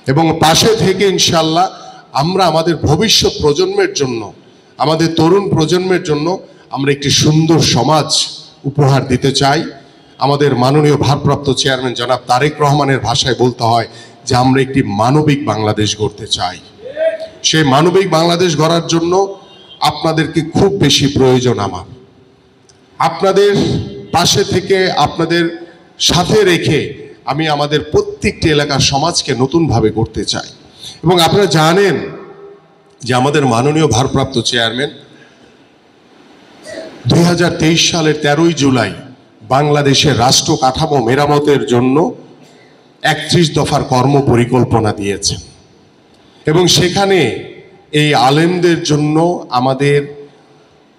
এবং পাশে থেকে ইনশাআল্লাহ আমরা আমাদের ভবিষ্যৎ প্রজন্মের জন্য, আমাদের তরুণ প্রজন্মের জন্য আমরা একটি সুন্দর সমাজ উপহার দিতে চাই। আমাদের মাননীয় ভারপ্রাপ্ত চেয়ারম্যান জনাব তারেক রহমানের ভাষায় বলতে হয় যে আমরা একটি মানবিক বাংলাদেশ গড়তে চাই। সেই মানবিক বাংলাদেশ গড়ার জন্য আপনাদেরকে খুব বেশি প্রয়োজন আমার। আপনাদের পাশে থেকে, আপনাদের সাথে রেখে আমি আমাদের প্রত্যেকটি এলাকার সমাজকে নতুনভাবে গড়তে চাই। এবং আপনারা জানেন যে আমাদের মাননীয় ভারপ্রাপ্ত চেয়ারম্যান 2023 সালের 13ই জুলাই বাংলাদেশের রাষ্ট্র কাঠামো মেরামতের জন্য 31 দফার কর্ম পরিকল্পনা দিয়েছেন এবং সেখানে এই আলেমদের জন্য, আমাদের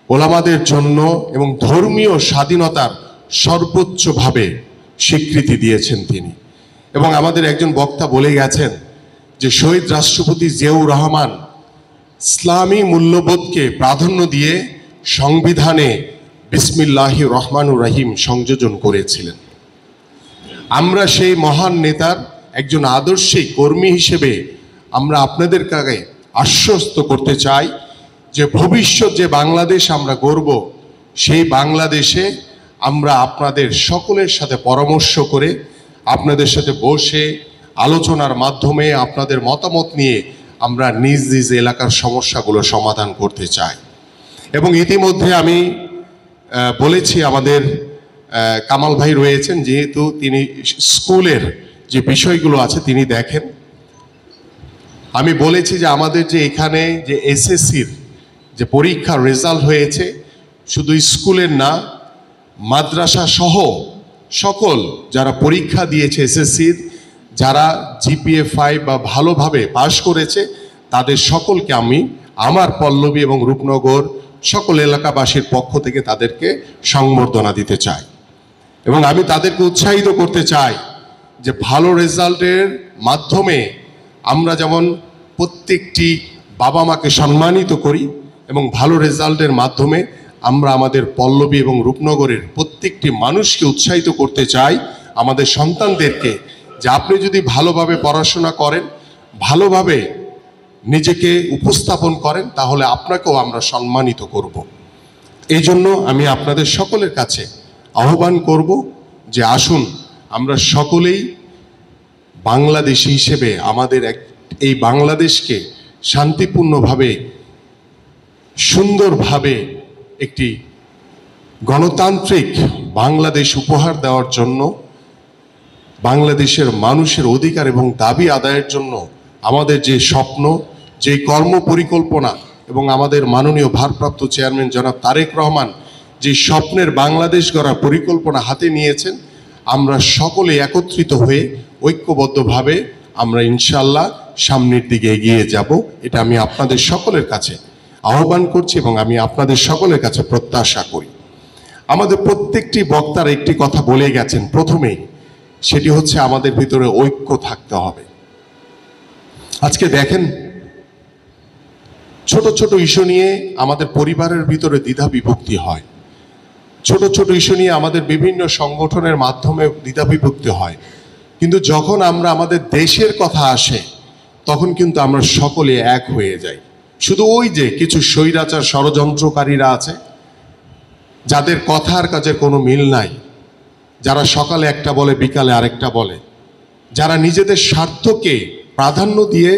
ওলামাদের জন্য এবং ধর্মীয় স্বাধীনতার সর্বোচ্চভাবে স্বীকৃতি দিয়েছেন তিনি। এবং আমাদের একজন বক্তা বলে গেছেন যে শহীদ রাষ্ট্রপতি জিয়াউর রহমান ইসলামী মূল্যবোধকে প্রাধান্য দিয়ে সংবিধানে বিসমিল্লাহির রহমানুর রহিম সংযোজন করেছিলেন। আমরা সেই মহান নেতার একজন আদর্শিক কর্মী হিসেবে আমরা আপনাদেরকে আশ্বস্ত করতে চাই যে ভবিষ্যৎ যে বাংলাদেশ আমরা গড়ব, সেই বাংলাদেশে আমরা আপনাদের সকলের সাথে পরামর্শ করে, আপনাদের সাথে বসে আলোচনার মাধ্যমে আপনাদের মতামত নিয়ে আমরা নিজ নিজ এলাকার সমস্যাগুলো সমাধান করতে চাই। এবং ইতিমধ্যে আমি বলেছি, আমাদের কামাল ভাই রয়েছেন, যেহেতু তিনি স্কুলের যে বিষয়গুলো আছে তিনি দেখেন, আমি বলেছি যে আমাদের যে এখানে যে এসএসসির যে পরীক্ষার রেজাল্ট হয়েছে, শুধু স্কুলের না, মাদ্রাসা সহ সকল যারা পরীক্ষা দিয়েছে এসএসসির, যারা জিপিএ 5 বা ভালোভাবে পাশ করেছে, তাদের সকলকে আমি আমার পল্লবী এবং রূপনগর সকল এলাকাবাসীর পক্ষ থেকে তাদেরকে সংবর্ধনা দিতে চাই। এবং আমি তাদেরকে উৎসাহিত করতে চাই যে ভালো রেজাল্টের মাধ্যমে আমরা যেমন প্রত্যেকটি বাবা মাকে সম্মানিত করি এবং ভালো রেজাল্টের মাধ্যমে আমরা আমাদের পল্লবী এবং রূপনগরের প্রত্যেকটি মানুষকে উৎসাহিত করতে চাই, আমাদের সন্তানদেরকে, যে আপনি যদি ভালোভাবে পড়াশোনা করেন, ভালোভাবে নিজেকে উপস্থাপন করেন, তাহলে আপনাকেও আমরা সম্মানিত করব। এই জন্য আমি আপনাদের সকলের কাছে আহ্বান করব যে আসুন আমরা সকলেই বাংলাদেশী হিসেবে আমাদের এই বাংলাদেশকে শান্তিপূর্ণভাবে, সুন্দরভাবে একটি গণতান্ত্রিক বাংলাদেশ উপহার দেওয়ার জন্য, বাংলাদেশের মানুষের অধিকার এবং দাবি আদায়ের জন্য আমাদের যে স্বপ্ন, যে কর্ম পরিকল্পনা এবং আমাদের মাননীয় ভারপ্রাপ্ত চেয়ারম্যান জনাব তারেক রহমান যে স্বপ্নের বাংলাদেশ গড়ার পরিকল্পনা হাতে নিয়েছেন, আমরা সকলে একত্রিত হয়ে ঐক্যবদ্ধভাবে আমরা ইনশাআল্লাহ সামনের দিকে এগিয়ে যাব। এটা আমি আপনাদের সকলের কাছে আহ্বান করছি এবং আমি আপনাদের সকলের কাছে প্রত্যাশা করি। আমাদের প্রত্যেকটি বক্তার একটি কথা বলে গেছেন প্রথমেই, সেটি হচ্ছে আমাদের ভিতরে ঐক্য থাকতে হবে। আজকে দেখেন, ছোট ছোট ইস্যু নিয়ে আমাদের পরিবারের ভিতরে দ্বিধা বিভক্তি হয়, ছোট ছোট ইস্যু নিয়ে আমাদের বিভিন্ন সংগঠনের মাধ্যমে দ্বিধা বিভক্তি হয়, কিন্তু যখন আমরা আমাদের দেশের কথা আসে তখন কিন্তু আমরা সকলে এক হয়ে যাই। শুধু ওই যে কিছু স্বৈরাচার ষড়যন্ত্রকারীরা আছে, যাদের কথার কাজের কোনো মিল নাই, যারা সকালে একটা বলে বিকালে আরেকটা বলে, যারা নিজেদের স্বার্থকে প্রাধান্য দিয়ে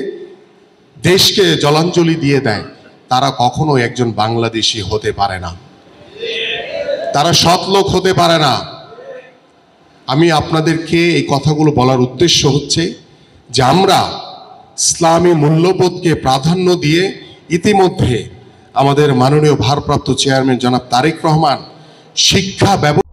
দেশকে জলাঞ্জলি দিয়ে দেয়, তারা কখনো একজন বাংলাদেশি হতে পারে না, তারা সৎ লোক হতে পারে না। আমি আপনাদেরকে এই কথাগুলো বলার উদ্দেশ্য হচ্ছে যে আমরা ইসলামী মূল্যবোধকে প্রাধান্য দিয়ে ইতিমধ্যে আমাদের মাননীয় ভারপ্রাপ্ত চেয়ারম্যান জনাব তারেক রহমান শিক্ষা ব্যবস্থা